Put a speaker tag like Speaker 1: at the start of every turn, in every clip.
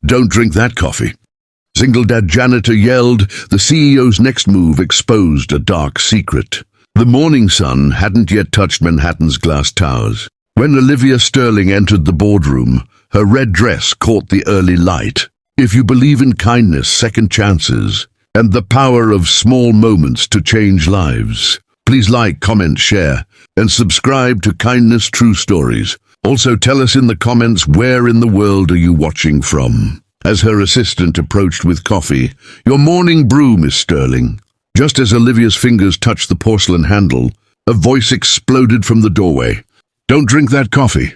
Speaker 1: Don't drink that coffee. Single Dad Janitor yelled. The CEO's next move exposed a dark secret. The morning sun hadn't yet touched Manhattan's glass towers. When Olivia Sterling entered the boardroom, her red dress caught the early light. If you believe in kindness, second chances, and the power of small moments to change lives, please like, comment, share, and subscribe to Kindness True Stories. Also tell us in the comments, where in the world are you watching from? As her assistant approached with coffee, "Your morning brew, Miss Sterling." Just as Olivia's fingers touched the porcelain handle, a voice exploded from the doorway. "Don't drink that coffee."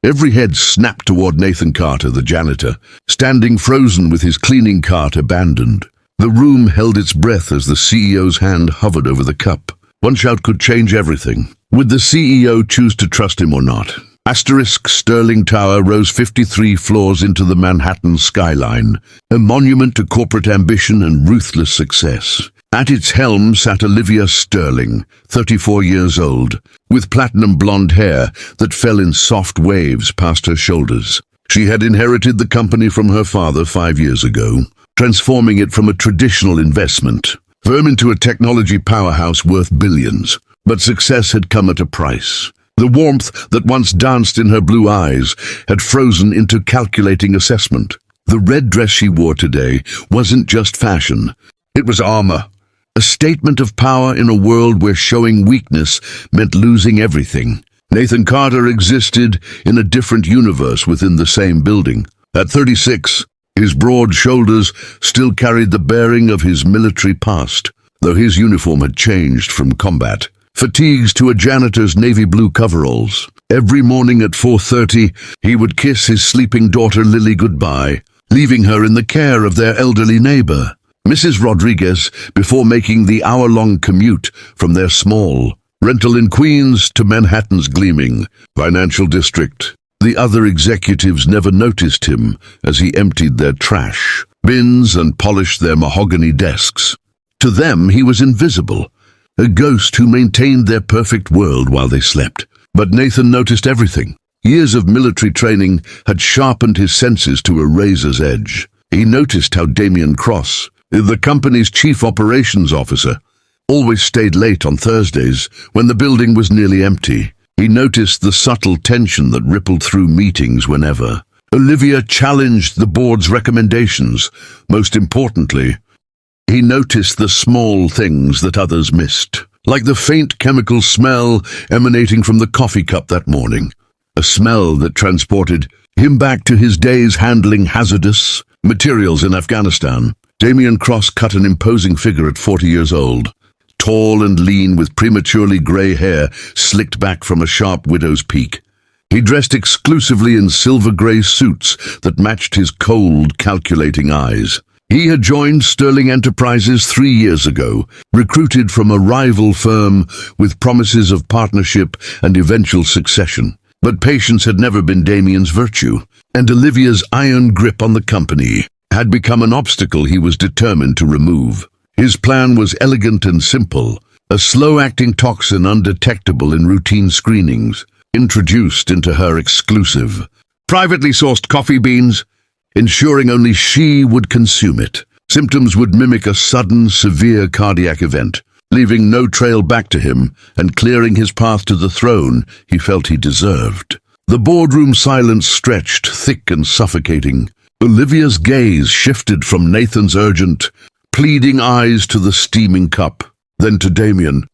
Speaker 1: Every head snapped toward Nathan Carter, the janitor, standing frozen with his cleaning cart abandoned. The room held its breath as the CEO's hand hovered over the cup. One shout could change everything. Would the CEO choose to trust him or not? Sterling Tower rose 53 floors into the Manhattan skyline, a monument to corporate ambition and ruthless success. At its helm sat Olivia Sterling, 34 years old, with platinum blonde hair that fell in soft waves past her shoulders. She had inherited the company from her father 5 years ago, transforming it from a traditional investment firm into a technology powerhouse worth billions. But success had come at a price. The warmth that once danced in her blue eyes had frozen into calculating assessment. The red dress she wore today wasn't just fashion. It was armor. A statement of power in a world where showing weakness meant losing everything. Nathan Carter existed in a different universe within the same building. At 36, his broad shoulders still carried the bearing of his military past, though his uniform had changed from combat fatigues to a janitor's navy blue coveralls. Every morning at 4:30, he would kiss his sleeping daughter Lily goodbye, leaving her in the care of their elderly neighbor, Mrs. Rodriguez, before making the hour-long commute from their small rental in Queens to Manhattan's gleaming financial district. The other executives never noticed him as he emptied their trash bins and polished their mahogany desks. To them, he was invisible, a ghost who maintained their perfect world while they slept. But Nathan noticed everything. Years of military training had sharpened his senses to a razor's edge. He noticed how Damian Cross, the company's chief operations officer, always stayed late on Thursdays when the building was nearly empty. He noticed the subtle tension that rippled through meetings whenever Olivia challenged the board's recommendations. Most importantly, he noticed the small things that others missed, like the faint chemical smell emanating from the coffee cup that morning, a smell that transported him back to his days handling hazardous materials in Afghanistan. Damian Cross cut an imposing figure at 40 years old, tall and lean with prematurely grey hair slicked back from a sharp widow's peak. He dressed exclusively in silver-grey suits that matched his cold, calculating eyes. He had joined Sterling Enterprises 3 years ago, recruited from a rival firm with promises of partnership and eventual succession. But patience had never been Damian's virtue, and Olivia's iron grip on the company had become an obstacle he was determined to remove. His plan was elegant and simple, a slow-acting toxin undetectable in routine screenings, introduced into her exclusive, privately sourced coffee beans, ensuring only she would consume it. Symptoms would mimic a sudden, severe cardiac event, leaving no trail back to him and clearing his path to the throne he felt he deserved. The boardroom silence stretched, thick and suffocating. Olivia's gaze shifted from Nathan's urgent, pleading eyes to the steaming cup, then to Damian,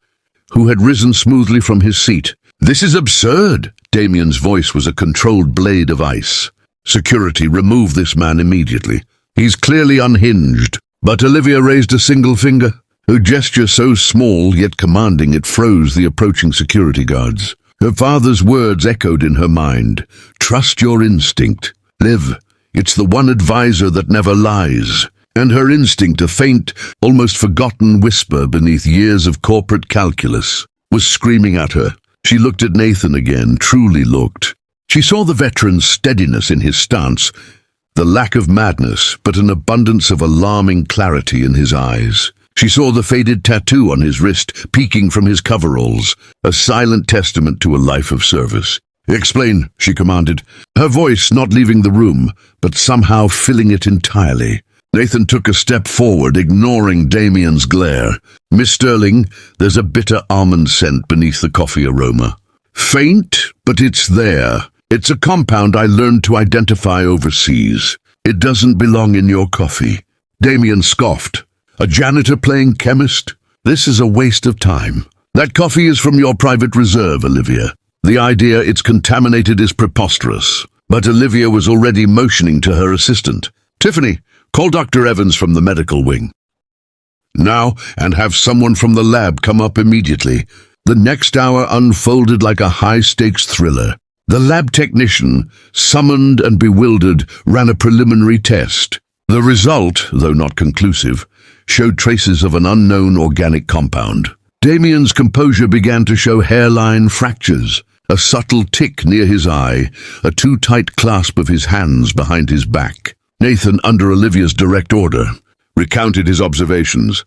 Speaker 1: who had risen smoothly from his seat. "This is absurd!" Damian's voice was a controlled blade of ice. "Security, remove this man immediately. He's clearly unhinged." But Olivia raised a single finger, her gesture so small yet commanding it froze the approaching security guards. Her father's words echoed in her mind. "Trust your instinct. Liv, it's the one advisor that never lies." And her instinct, a faint, almost forgotten whisper beneath years of corporate calculus, was screaming at her. She looked at Nathan again, truly looked. She saw the veteran's steadiness in his stance, the lack of madness, but an abundance of alarming clarity in his eyes. She saw the faded tattoo on his wrist peeking from his coveralls, a silent testament to a life of service. "Explain," she commanded, her voice not leaving the room, but somehow filling it entirely. Nathan took a step forward, ignoring Damien's glare. "Miss Sterling, there's a bitter almond scent beneath the coffee aroma. Faint, but it's there. It's a compound I learned to identify overseas. It doesn't belong in your coffee." Damien scoffed. "A janitor playing chemist? This is a waste of time. That coffee is from your private reserve, Olivia. The idea it's contaminated is preposterous." But Olivia was already motioning to her assistant. "Tiffany, call Dr. Evans from the medical wing now, and have someone from the lab come up immediately." The next hour unfolded like a high-stakes thriller. The lab technician, summoned and bewildered, ran a preliminary test. The result, though not conclusive, showed traces of an unknown organic compound. Damien's composure began to show hairline fractures, a subtle tic near his eye, a too tight clasp of his hands behind his back. Nathan, under Olivia's direct order, recounted his observations.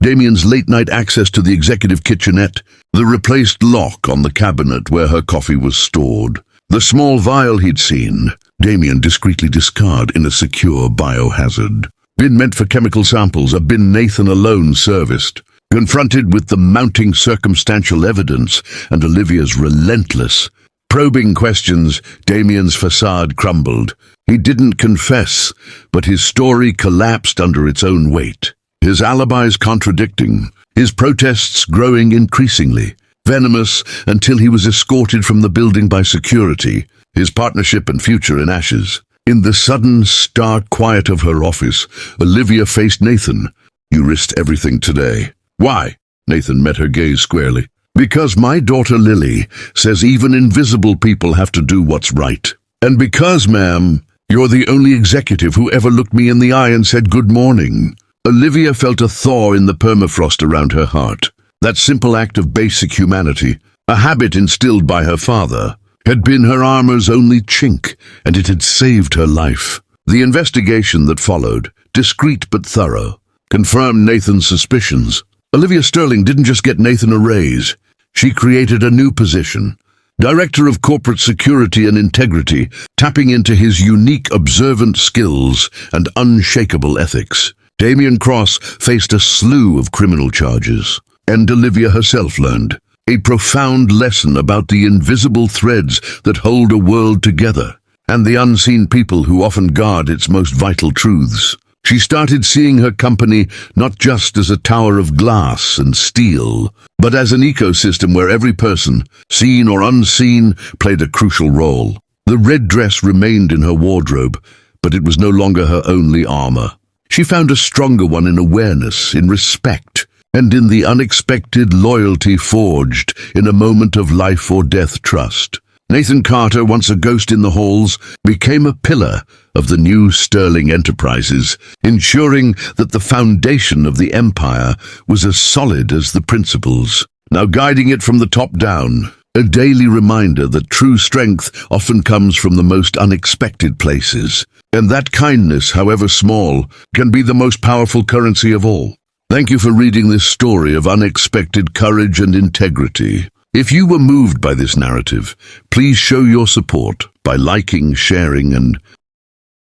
Speaker 1: Damien's late-night access to the executive kitchenette, the replaced lock on the cabinet where her coffee was stored, the small vial he'd seen, Damien discreetly discard in a secure biohazard bin meant for chemical samples, a bin Nathan alone serviced. Confronted with the mounting circumstantial evidence and Olivia's relentless, probing questions, Damien's facade crumbled. He didn't confess, but his story collapsed under its own weight. His alibis contradicting, his protests growing increasingly venomous until he was escorted from the building by security, his partnership and future in ashes. In the sudden, stark quiet of her office, Olivia faced Nathan. "You risked everything today." "Why?" Nathan met her gaze squarely. "Because my daughter Lily says even invisible people have to do what's right. And because, ma'am, you're the only executive who ever looked me in the eye and said good morning." Olivia felt a thaw in the permafrost around her heart. That simple act of basic humanity, a habit instilled by her father, had been her armor's only chink, and it had saved her life. The investigation that followed, discreet but thorough, confirmed Nathan's suspicions. Olivia Sterling didn't just get Nathan a raise. She created a new position, Director of Corporate Security and Integrity, tapping into his unique observant skills and unshakable ethics. Damien Cross faced a slew of criminal charges, and Olivia herself learned a profound lesson about the invisible threads that hold a world together, and the unseen people who often guard its most vital truths. She started seeing her company not just as a tower of glass and steel, but as an ecosystem where every person, seen or unseen, played a crucial role. The red dress remained in her wardrobe, but it was no longer her only armor. She found a stronger one in awareness, in respect, and in the unexpected loyalty forged in a moment of life or death trust. Nathan Carter, once a ghost in the halls, became a pillar of the new Sterling Enterprises, ensuring that the foundation of the empire was as solid as the principles. Now guiding it from the top down, a daily reminder that true strength often comes from the most unexpected places, and that kindness, however small, can be the most powerful currency of all. Thank you for reading this story of unexpected courage and integrity. If you were moved by this narrative, please show your support by liking, sharing, and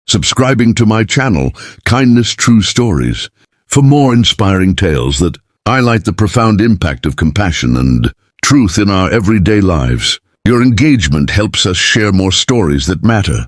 Speaker 1: subscribing to my channel, Kindness True Stories, for more inspiring tales that highlight the profound impact of compassion and truth in our everyday lives. Your engagement helps us share more stories that matter.